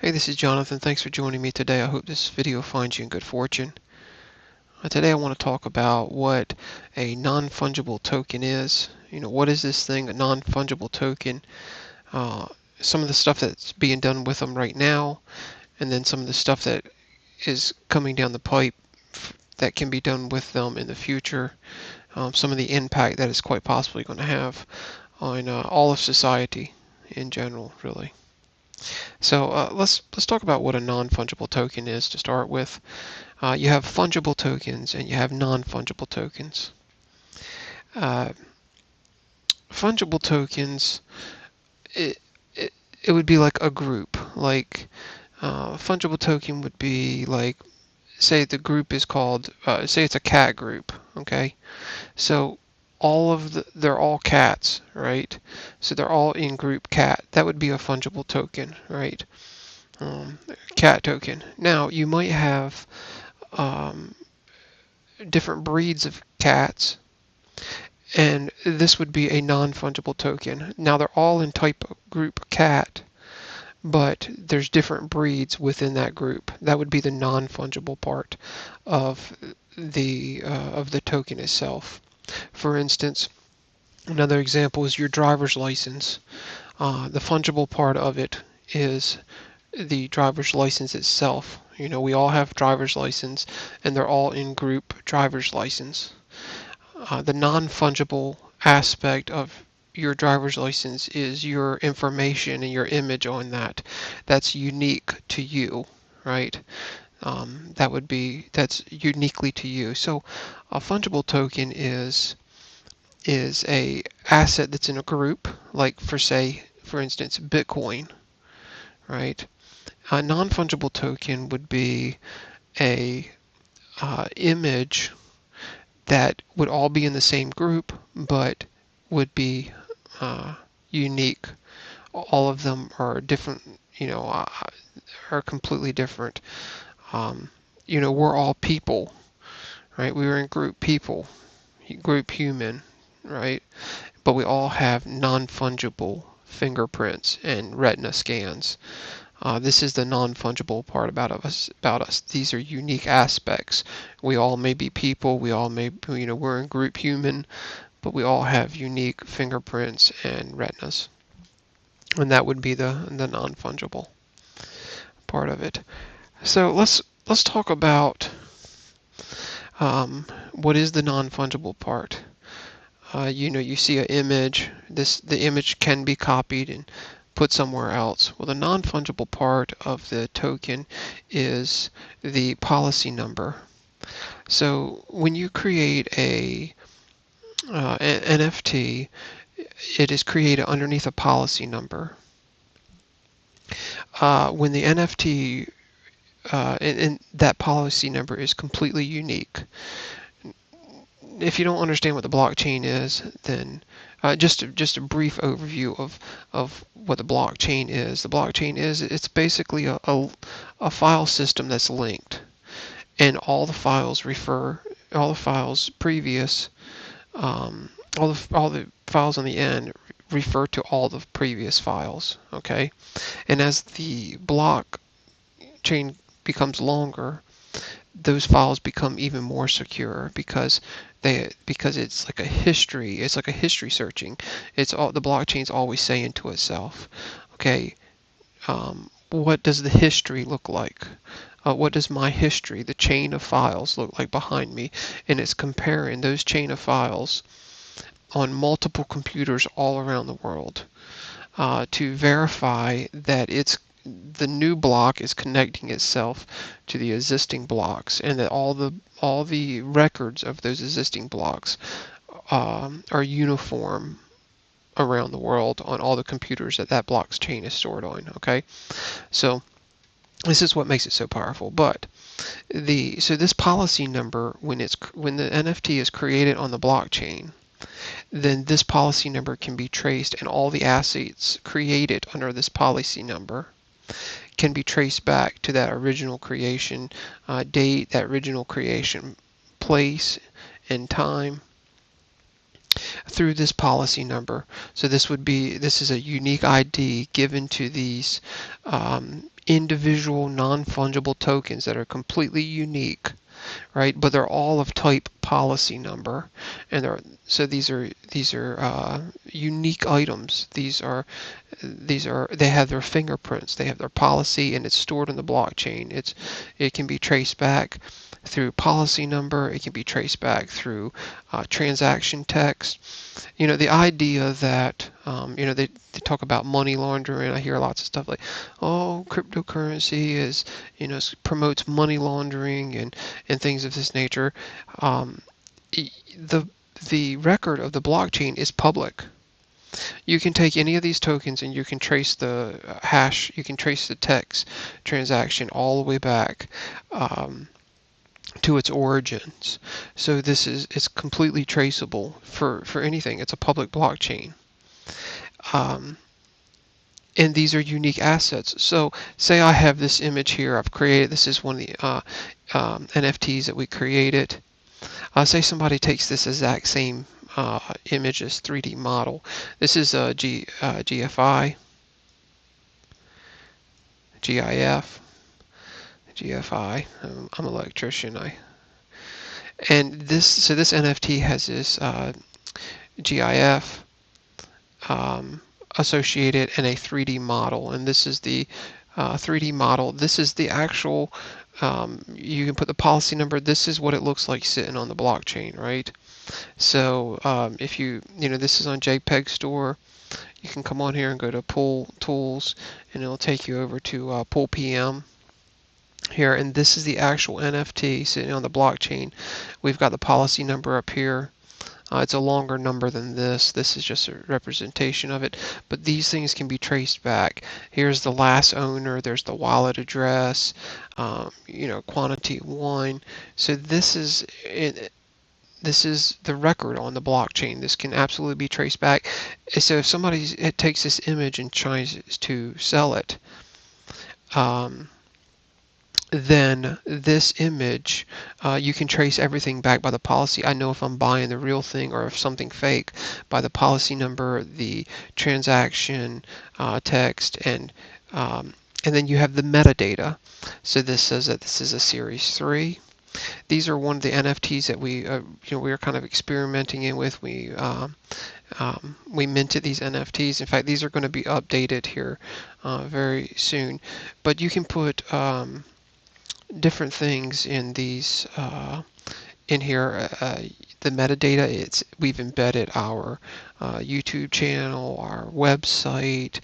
Hey, this is Jonathan. Thanks for joining me today. I hope this video finds you in good fortune. Today I want to talk about what a non-fungible token is. What is this thing, a non-fungible token? Uh, some of the stuff that's being done with them right now, and then some of the stuff that is coming down the pipe that can be done with them in the future. Some of the impact that it's quite possibly going to have on all of society in general, really. So let's talk about what a non-fungible token is to start with. You have fungible tokens and you have non-fungible tokens. Uh, Fungible tokens, it, it would be like a group. Like fungible token would be like, say the group is called, say it's a cat group. Okay, so they're all cats, right? So they're all in group cat. That would be a fungible token, right? Cat token. Now you might have um, different breeds of cats, and this would be a non-fungible token. Now they're all in type group cat, but there's different breeds within that group. That would be the non-fungible part of the token itself. For instance, another example is your driver's license. The fungible part of it is the driver's license itself. We all have driver's license, and they're all in group driver's license. The non-fungible aspect of your driver's license is your information and your image on that. That's unique to you, right? That's uniquely to you. So a fungible token is a asset that's in a group, like for instance, Bitcoin, right? A non-fungible token would be a image that would all be in the same group, but would be uh, unique. All of them are different, are completely different. Um, we're all people, right? We were in group people, group human, right? But we all have non-fungible fingerprints and retina scans. This is the non-fungible part about us. About us, these are unique aspects. We all may be people. We all may, we're in group human, but we all have unique fingerprints and retinas, and that would be the non-fungible part of it. So let's talk about what is the non-fungible part. You see an image. The image can be copied and put somewhere else. Well, the non-fungible part of the token is the policy number. So when you create an NFT, it is created underneath a policy number. When the NFT and that policy number is completely unique. If you don't understand what the blockchain is, then just a brief overview of what the blockchain is. The blockchain is it's basically a file system that's linked, and all the files previous, all the files on the end refer to all the previous files. Okay, and as the blockchain becomes longer, those files become even more secure because it's like a history. It's like a history searching. It's all the blockchain's always saying to itself, okay, what does the history look like? What does my history, the chain of files, look like behind me? And it's comparing those chain of files on multiple computers all around the world to verify that the new block is connecting itself to the existing blocks, and that all the records of those existing blocks are uniform around the world on all the computers that blockchain is stored on. Okay, so this is what makes it so powerful. But so this policy number, when the NFT is created on the blockchain, then this policy number can be traced, and all the assets created under this policy number can be traced back to that original creation date, that original creation place and time. through this policy number. So this is a unique ID given to these individual non-fungible tokens that are completely unique, right? But they're all of type policy number, and these are unique items. They have their fingerprints, they have their policy, and it's stored in the blockchain. It can be traced back through policy number. It can be traced back through transaction text. The idea that they talk about money laundering. I hear lots of stuff like, oh, cryptocurrency promotes money laundering and things of this nature. The the record of the blockchain is public. You can take any of these tokens and you can trace the hash, you can trace the text transaction all the way back to its origins. So it's completely traceable for anything. It's a public blockchain. Um, and these are unique assets. So say I have this image here I've created. This is one of the NFTs that we created. Say somebody takes this exact same image as 3D model. This is a GFI, GIF, GFI. I'm an electrician. This NFT has this GIF associated in a 3D model, and this is the 3D model. This is the actual. You can put the policy number. This is what it looks like sitting on the blockchain, right? So if this is on JPEG Store. You can come on here and go to Pool Tools, and it'll take you over to Pool PM here. And this is the actual NFT sitting on the blockchain. We've got the policy number up here. It's a longer number than this. This is just a representation of it. But these things can be traced back. Here's the last owner. There's the wallet address. Quantity 1. So this is it. This is the record on the blockchain. This can absolutely be traced back. So if somebody takes this image and tries to sell it, then this image, you can trace everything back by the policy. I know if I'm buying the real thing or if something fake by the policy number, the transaction text, and then you have the metadata. So this says that this is a Series 3. These are one of the NFTs that we are kind of experimenting with. We minted these NFTs. In fact, these are going to be updated here very soon. But you can put different things in these in here. The metadata. We've embedded our YouTube channel, our website.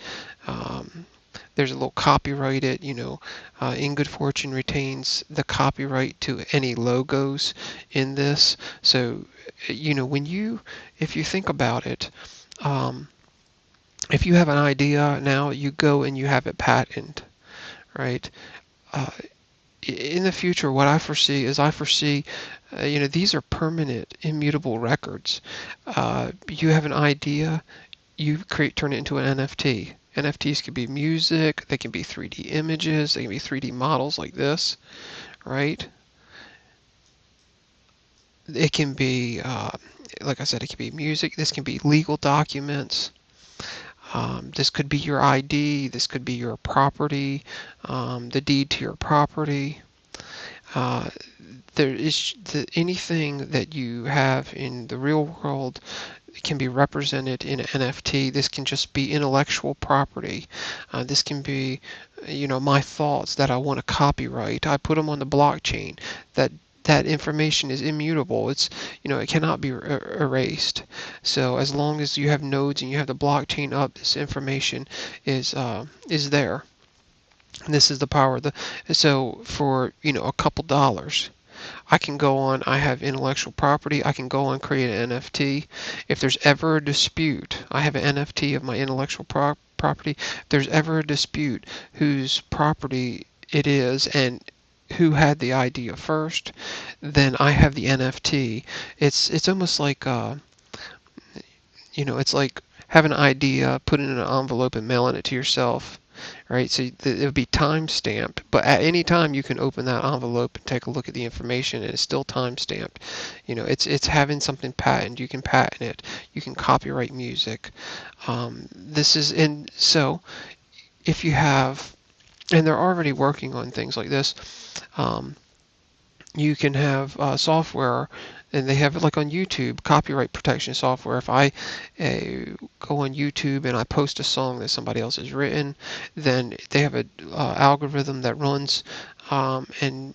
There's a little copyrighted, In Good Fortune retains the copyright to any logos in this. So, if you think about it, if you have an idea now, you go and you have it patented, right? In the future, what I foresee, these are permanent, immutable records. You have an idea, you turn it into an NFT. NFTs can be music, they can be 3D images, they can be 3D models like this, right? It can be, like I said, it can be music, this can be legal documents, this could be your ID, this could be your property, the deed to your property. Anything that you have in the real world can be represented in an NFT. This can just be intellectual property. This can be, my thoughts that I want to copyright. I put them on the blockchain. That information is immutable. It cannot be erased. So as long as you have nodes and you have the blockchain up, this information is there. And this is the power. So for a couple dollars, I can go on, I have intellectual property, I can go on, create an NFT. If there's ever a dispute, I have an NFT of my intellectual property. If there's ever a dispute whose property it is and who had the idea first, then I have the NFT. It's almost like, it's like having an idea, putting it in an envelope and mailing it to yourself. right? So it would be time stamped, but at any time you can open that envelope and take a look at the information, and it's still time stamped. It's having something patented. You can patent it. You can copyright music. This is in so if you have, and they're already working on things like this. Um, you can have software, and they have it like on YouTube, copyright protection software. If I go on YouTube and I post a song that somebody else has written, then they have a algorithm that runs and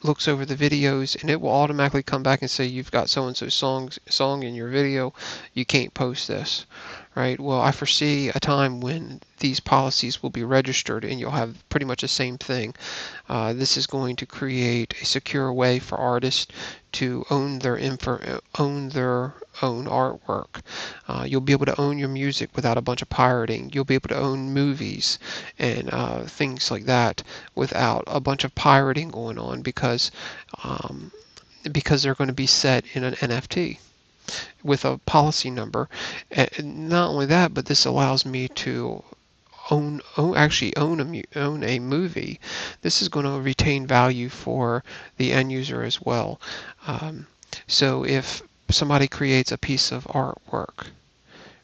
looks over the videos, and it will automatically come back and say you've got so and so song in your video, you can't post this, right? Well, I foresee a time when these policies will be registered, and you'll have pretty much the same thing. This is going to create a secure way for artists to own their own artwork. You'll be able to own your music without a bunch of pirating. You'll be able to own movies and things like that without a bunch of pirating going on, because they're going to be set in an NFT with a policy number. And not only that, but this allows me to actually own a movie. This is going to retain value for the end user as well. Um, so if somebody creates a piece of artwork,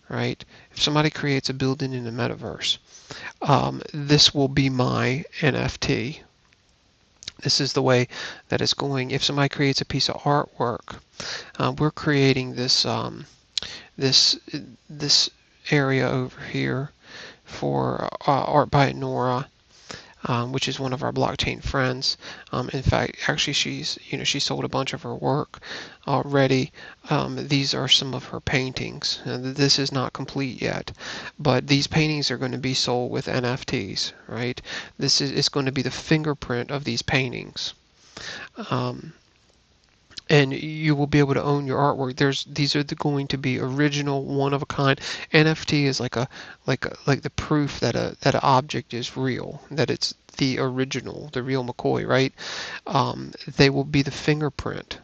right? If somebody creates a building in the metaverse, this will be my NFT. This is the way that it's going. If somebody creates a piece of artwork, we're creating this this area over here for Art by Nora, which is one of our blockchain friends. In fact, actually, she sold a bunch of her work already. These are some of her paintings. This is not complete yet, but these paintings are going to be sold with NFTs, right? It's going to be the fingerprint of these paintings. And you will be able to own your artwork. These are going to be original, one of a kind. NFT is like the proof that an object is real, that it's the original, the real McCoy, right? They will be the fingerprint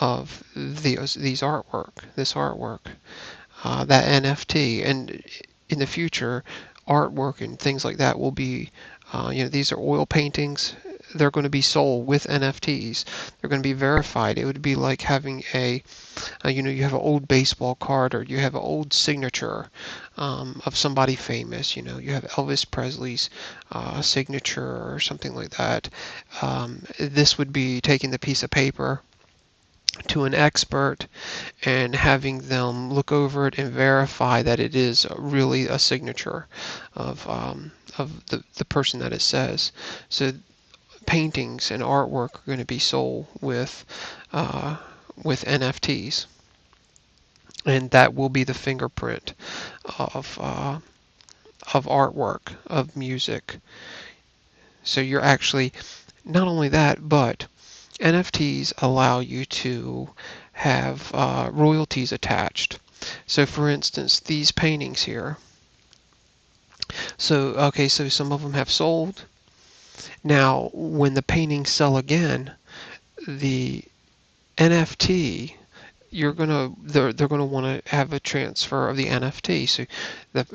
of this artwork, that NFT, and in the future, artwork and things like that will be, these are oil paintings. They're going to be sold with NFTs. They're going to be verified. It would be like having you have an old baseball card, or you have an old signature of somebody famous. You have Elvis Presley's signature or something like that. This would be taking the piece of paper to an expert and having them look over it and verify that it is really a signature of the person that it says. So paintings and artwork are going to be sold with NFTs, and that will be the fingerprint of artwork, of music. So you're actually, not only that, but NFTs allow you to have royalties attached. So for instance, these paintings here. So some of them have sold. Now, when the paintings sell again, the NFT, they're gonna want to have a transfer of the NFT. So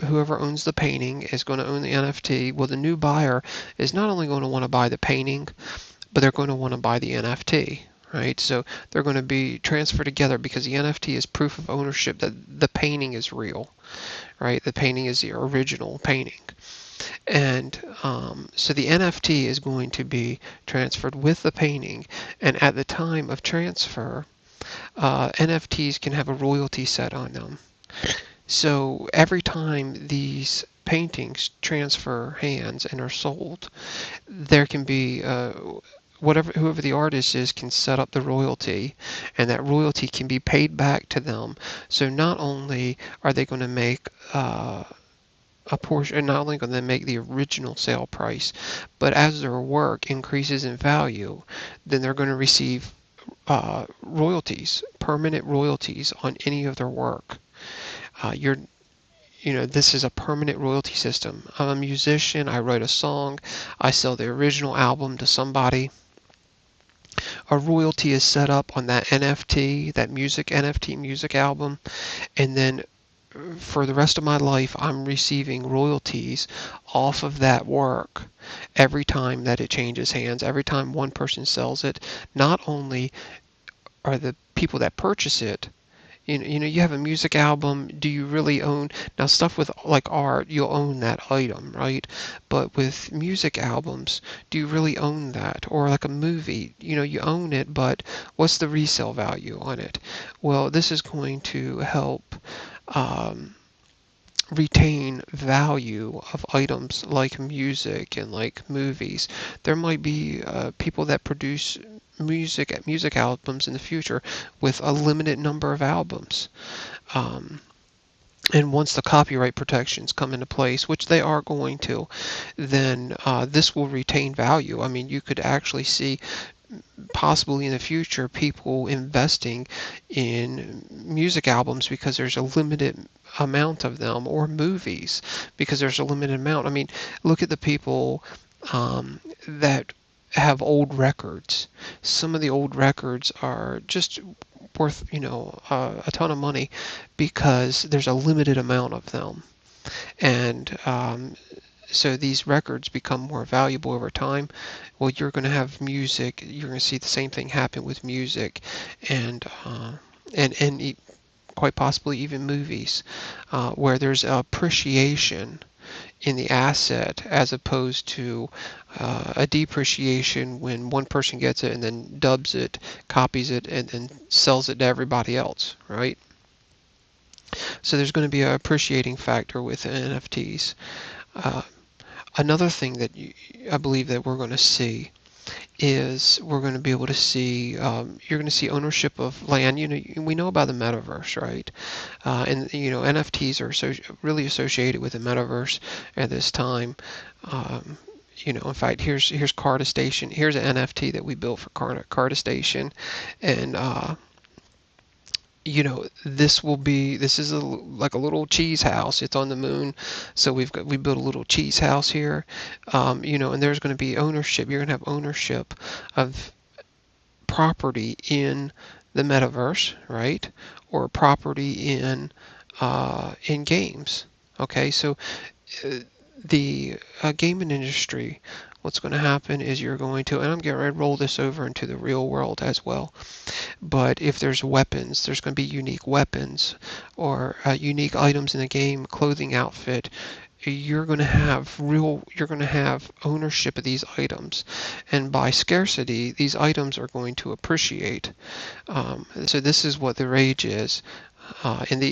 whoever owns the painting is going to own the NFT. Well, the new buyer is not only going to want to buy the painting, but they're going to want to buy the NFT, right? So they're going to be transferred together, because the NFT is proof of ownership that the painting is real, right? The painting is the original painting. And so the NFT is going to be transferred with the painting, and at the time of transfer, NFTs can have a royalty set on them. So every time these paintings transfer hands and are sold, there can be whoever the artist is can set up the royalty, and that royalty can be paid back to them. So not only are they going to make a portion, not only going to make the original sale price, but as their work increases in value, then they're going to receive royalties, permanent royalties on any of their work. This is a permanent royalty system. I'm a musician. I write a song. I sell the original album to somebody. A royalty is set up on that NFT, that NFT music album, and then for the rest of my life, I'm receiving royalties off of that work every time that it changes hands, every time one person sells it. Not only are the people that purchase it, you have a music album. Do you really own now stuff with like art? You'll own that item, right? But with music albums, do you really own that? Or like a movie, you own it, but what's the resale value on it? Well, this is going to help um, retain value of items like music and like movies. There might be people that produce music albums in the future with a limited number of albums. Um, and once the copyright protections come into place, which they are going to, then this will retain value. I mean, you could actually see possibly in the future people investing in music albums because there's a limited amount of them, or movies because there's a limited amount. I mean, look at the people that have old records. Some of the old records are just worth, a ton of money because there's a limited amount of them. And so these records become more valuable over time. Well, you're going to have music. You're going to see the same thing happen with music, and quite possibly even movies, where there's appreciation in the asset as opposed to a depreciation when one person gets it and then dubs it, copies it, and then sells it to everybody else, right? So there's going to be an appreciating factor with NFTs. Uh, Another thing that I believe that we're going to see is we're going to be able to see you're going to see ownership of land. We know about the metaverse, right? And NFTs are really associated with the metaverse at this time. In fact, here's Carta Station. Here's an NFT that we built for Carta Station, and this is like a little cheese house. It's on the moon, so we built a little cheese house here. And there's going to be ownership. You're going to have ownership of property in the metaverse, right? Or property in games. Okay, so uh, the gaming industry, what's going to happen is you're going to, and I'm getting ready to roll this over into the real world as well. But if there's weapons, there's going to be unique weapons or unique items in the game, clothing outfit. You're going to have ownership of these items, and by scarcity, these items are going to appreciate. So this is what the rage is.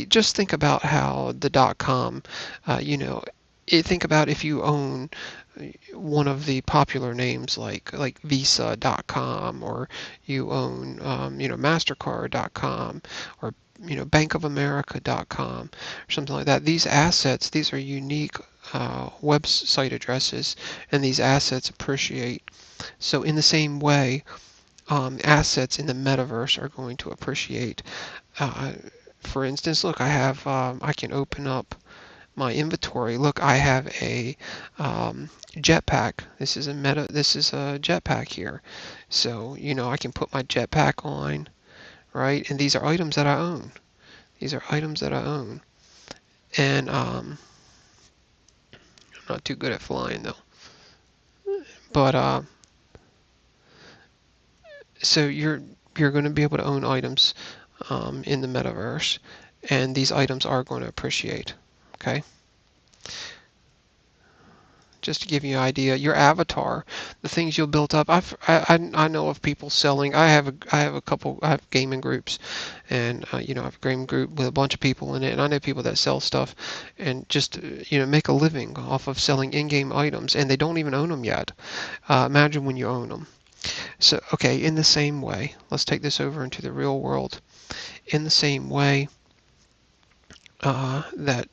Just think about how the .com, think about if you own one of the popular names like Visa.com, or you own Mastercard.com, or bankofamerica.com, or something like that. These assets, these are unique website addresses, and these assets appreciate. So in the same way, assets in the metaverse are going to appreciate. For instance, look, I can open up my inventory. Look, I have a jetpack. This is a jetpack here. So, I can put my jetpack on, right? And these are items that I own. These are items that I own. And I'm not too good at flying though. But so you're going to be able to own items in the metaverse, and these items are going to appreciate. Okay. Just to give you an idea, your avatar, the things you'll build up. I know of people selling. I have a couple. I have gaming groups, and I have a gaming group with a bunch of people in it, and I know people that sell stuff, and just make a living off of selling in-game items, and they don't even own them yet. Imagine when you own them. So okay, in the same way, let's take this over into the real world. In the same way that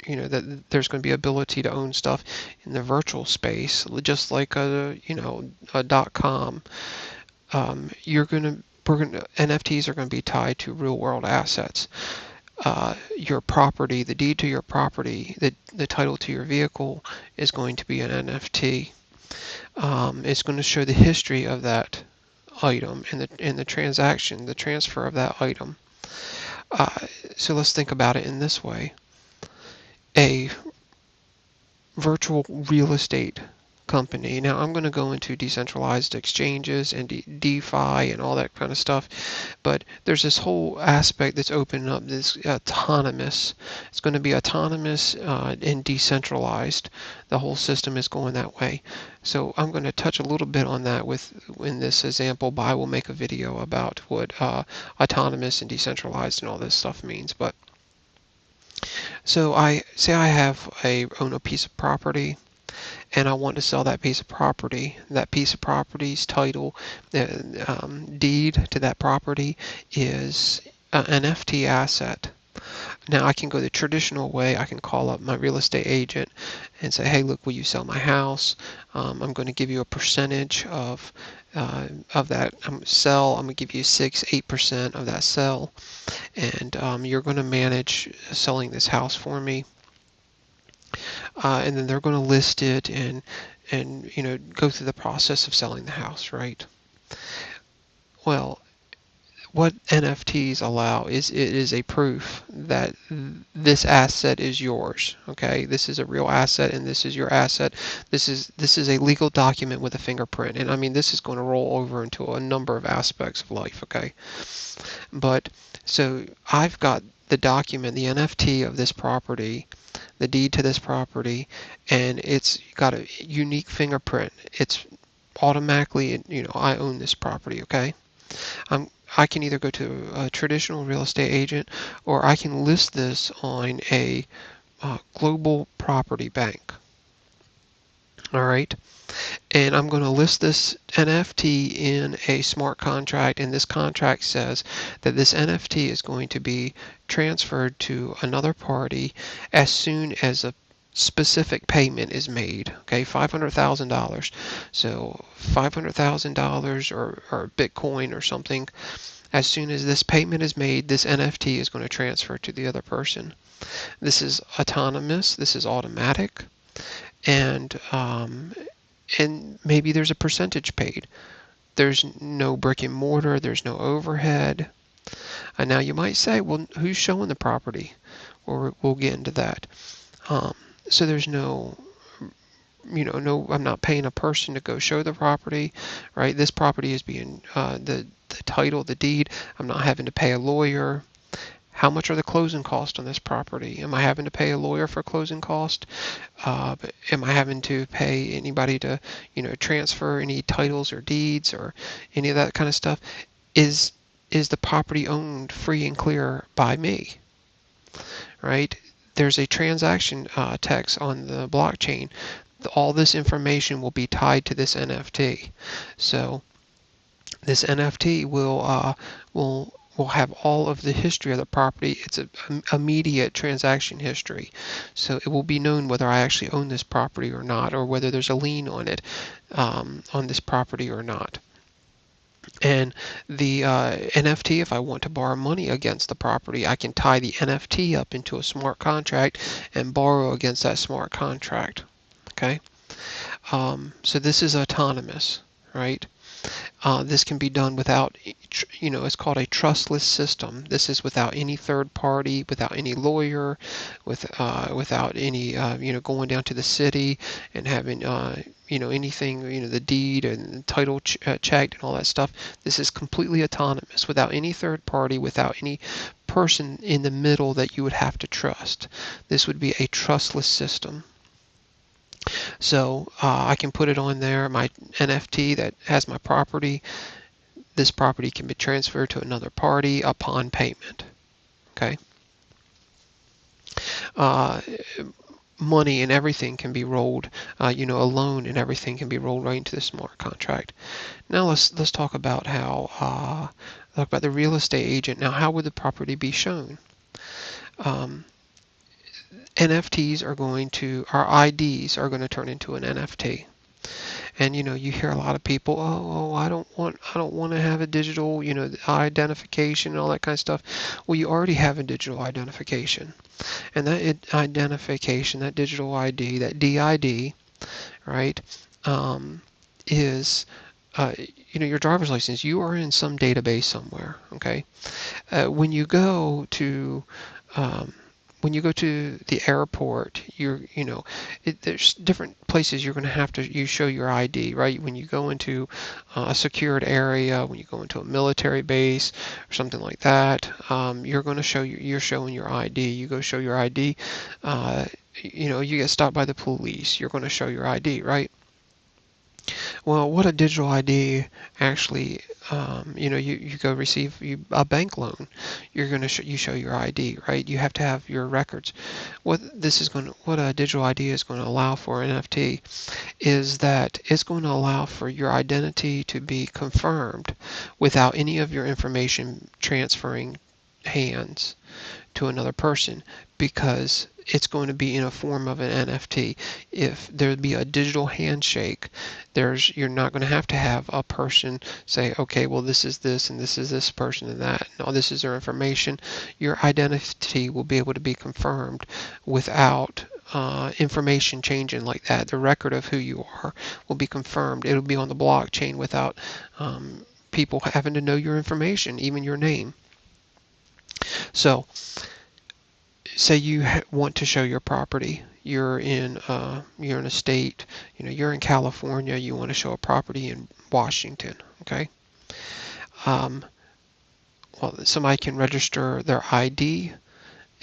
that there's going to be ability to own stuff in the virtual space, just like a .com. NFTs are going to be tied to real world assets. Your property, the deed to your property, the title to your vehicle is going to be an NFT. It's going to show the history of that item and the transaction, the transfer of that item. So let's think about it in this way. A virtual real estate company. Now I'm going to go into decentralized exchanges and DeFi and all that kind of stuff, but there's this whole aspect that's opening up, this autonomous. It's going to be autonomous and decentralized. The whole system is going that way. So I'm going to touch a little bit on that in this example, but I will make a video about what autonomous and decentralized and all this stuff means. But so I say I own a piece of property and I want to sell that piece of property. That piece of property's title, deed to that property is an NFT asset. Now I can go the traditional way. I can call up my real estate agent and say, "Hey, look, will you sell my house? I'm going to give you a percentage of that sell. I'm going to give you 8% of that sell, and you're going to manage selling this house for me." And then they're going to list it and go through the process of selling the house, right? Well, what NFTs allow is it is a proof that this asset is yours. Okay, this is a real asset, and this is your asset. This is a legal document with a fingerprint, and I mean this is going to roll over into a number of aspects of life. Okay, but so I've got the document, the NFT of this property, the deed to this property, and it's got a unique fingerprint. It's automatically, I own this property, okay? I can either go to a traditional real estate agent or I can list this on a global property bank. All right. And I'm going to list this NFT in a smart contract, and this contract says that this NFT is going to be transferred to another party as soon as a specific payment is made. Okay, $500,000. So $500,000 or Bitcoin or something. As soon as this payment is made, this NFT is going to transfer to the other person. This is autonomous. This is automatic, and maybe there's a percentage paid. There's no brick and mortar, there's no overhead. And now you might say, well, who's showing the property? Or we'll get into that. So there's no, I'm not paying a person to go show the property, right? This property is being, the title, the deed, I'm not having to pay a lawyer. How much are the closing costs on this property? Am I having to pay a lawyer for closing cost? Am I having to pay anybody to, transfer any titles or deeds or any of that kind of stuff? Is the property owned free and clear by me? Right? There's a transaction text on the blockchain. All this information will be tied to this NFT. So this NFT will have all of the history of the property. It's a immediate transaction history. So it will be known whether I actually own this property or not, or whether there's a lien on it, on this property or not. And the NFT, if I want to borrow money against the property, I can tie the NFT up into a smart contract and borrow against that smart contract. Okay? So this is autonomous, right? This can be done without, it's called a trustless system. This is without any third party, without any lawyer, without any, going down to the city and having, anything, the deed and title checked and all that stuff. This is completely autonomous, without any third party, without any person in the middle that you would have to trust. This would be a trustless system. So I can put it on there, my NFT that has my property. This property can be transferred to another party upon payment. Okay. Money and everything can be rolled, a loan and everything can be rolled right into the smart contract. Now let's talk about the real estate agent. Now, how would the property be shown? NFTs our IDs are going to turn into an NFT. And you hear a lot of people, I don't want to have a digital, identification and all that kind of stuff. Well, you already have a digital identification. And that identification, that digital ID, that DID, right, is uh, your driver's license, you are in some database somewhere. Okay. When you go to um, the airport, there's different places you're going to have to you show your ID, right? When you go into a secured area, when you go into a military base or something like that, you're going to you're showing your ID. You go show your ID. You get stopped by the police. You're going to show your ID, right? Well, what a digital ID actually, you go receive a bank loan. You're going to you show your ID, right? You have to have your records. What a digital ID is going to allow for NFT is that it's going to allow for your identity to be confirmed without any of your information transferring hands to another person, because it's going to be in a form of an NFT. If there'd be a digital handshake, you're not going to have a person say, okay, well, this is this and this is this person and that, and all this is their information. Your identity will be able to be confirmed without information changing like that. The record of who you are will be confirmed. It'll be on the blockchain without people having to know your information, even your name. So, say you want to show your property. You're in a state. You're in California. You want to show a property in Washington. Okay. Um, well, somebody can register their ID.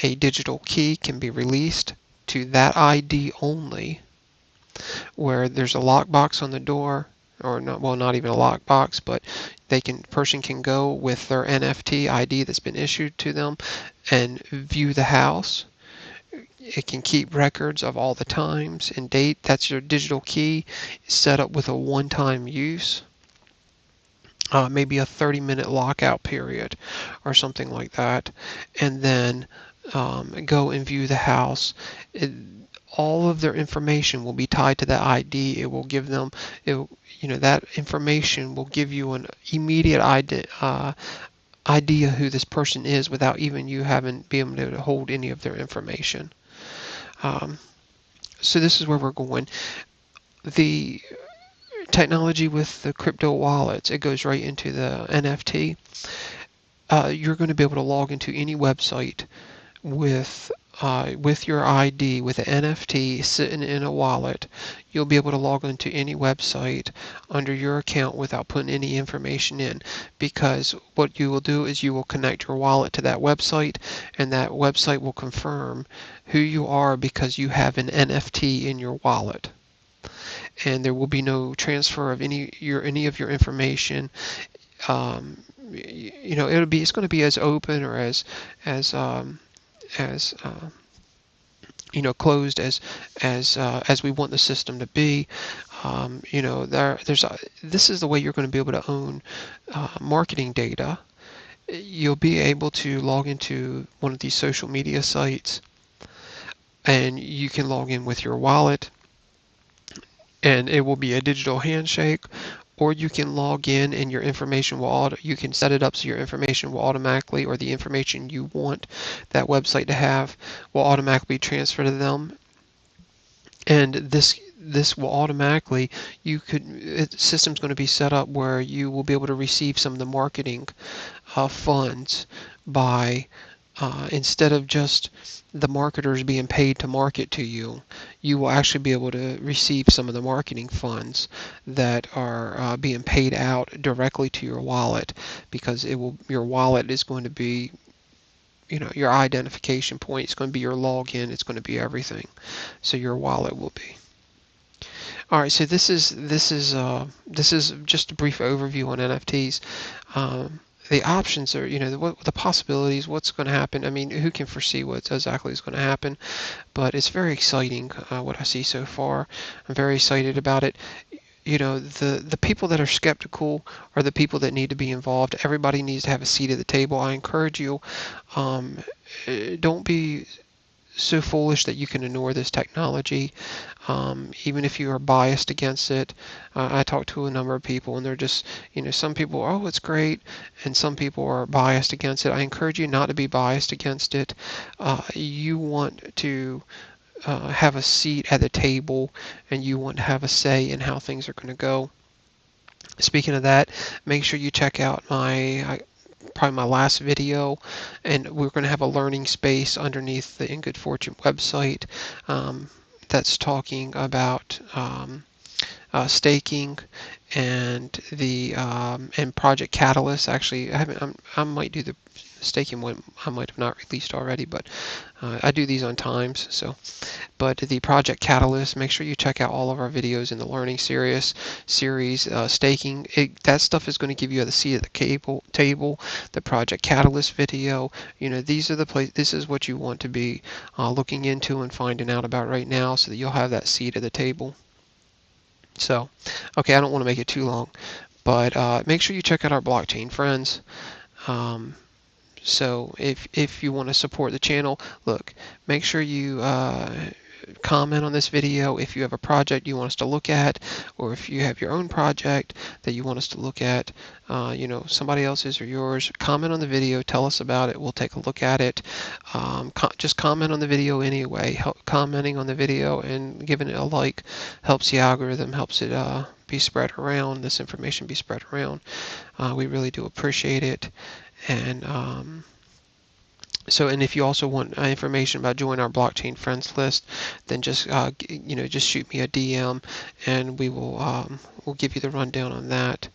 A digital key can be released to that ID only, where there's a lockbox on the door, or not, well, not even a lockbox, but person can go with their NFT ID that's been issued to them and view the house. It can keep records of all the times and date. That's your digital key, set up with a one-time use. Maybe a 30-minute lockout period or something like that, and then go and view the house. All of their information will be tied to that ID. It will give them, that information will give you an immediate idea who this person is without even you having been able to hold any of their information. So this is where we're going. The technology with the crypto wallets, it goes right into the NFT. You're going to be able to log into any website with your ID, with an NFT sitting in a wallet. You'll be able to log into any website under your account without putting any information in, because what you will do is you will connect your wallet to that website, and that website will confirm who you are because you have an NFT in your wallet. And there will be no transfer of any of your information. It's going to be as open or as closed as we want the system to be. This is the way you're going to be able to own marketing data. You'll be able to log into one of these social media sites, and you can log in with your wallet, and it will be a digital handshake. Or you can log in and your information you can set it up so your information will automatically, or the information you want that website to have, will automatically transfer to them. And this will automatically, the system's going to be set up where you will be able to receive some of the marketing funds by instead of just the marketers being paid to market to you, you will actually be able to receive some of the marketing funds that are being paid out directly to your wallet, because your wallet is going to be, your identification point. It's going to be your login. It's going to be everything. So your wallet will be. All right. So this is just a brief overview on NFTs. The options are, the possibilities, what's going to happen. I mean, who can foresee what exactly is going to happen? But it's very exciting what I see so far. I'm very excited about it. The people that are skeptical are the people that need to be involved. Everybody needs to have a seat at the table. I encourage you, don't be so foolish that you can ignore this technology, even if you are biased against it. I talked to a number of people, and they're just, some people, oh, it's great, and some people are biased against it. I encourage you not to be biased against it. You want to have a seat at the table, and you want to have a say in how things are going to go. Speaking of that, make sure you check out probably my last video, and we're going to have a learning space underneath the In Good Fortune website that's talking about staking and the and Project Catalyst. Actually, I might do the staking one. I might have not released already, but I do these on times. So, but the Project Catalyst, make sure you check out all of our videos in the learning series. Staking, that stuff is going to give you the seat at the table. The Project Catalyst video, these are the place. This is what you want to be looking into and finding out about right now, so that you'll have that seat at the table. So, okay, I don't want to make it too long, but make sure you check out our blockchain friends. Um, so if you want to support the channel, look, make sure you comment on this video if you have a project you want us to look at, or if you have your own project that you want us to look at, somebody else's or yours. Comment on the video, tell us about it, we'll take a look at it. Just comment on the video anyway. Commenting on the video and giving it a like helps the algorithm, helps it be spread around, this information be spread around. We really do appreciate it. And and if you also want information about joining our blockchain friends list, then just just shoot me a DM, and we'll give you the rundown on that.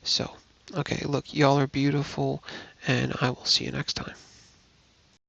So, okay, look, y'all are beautiful, and I will see you next time.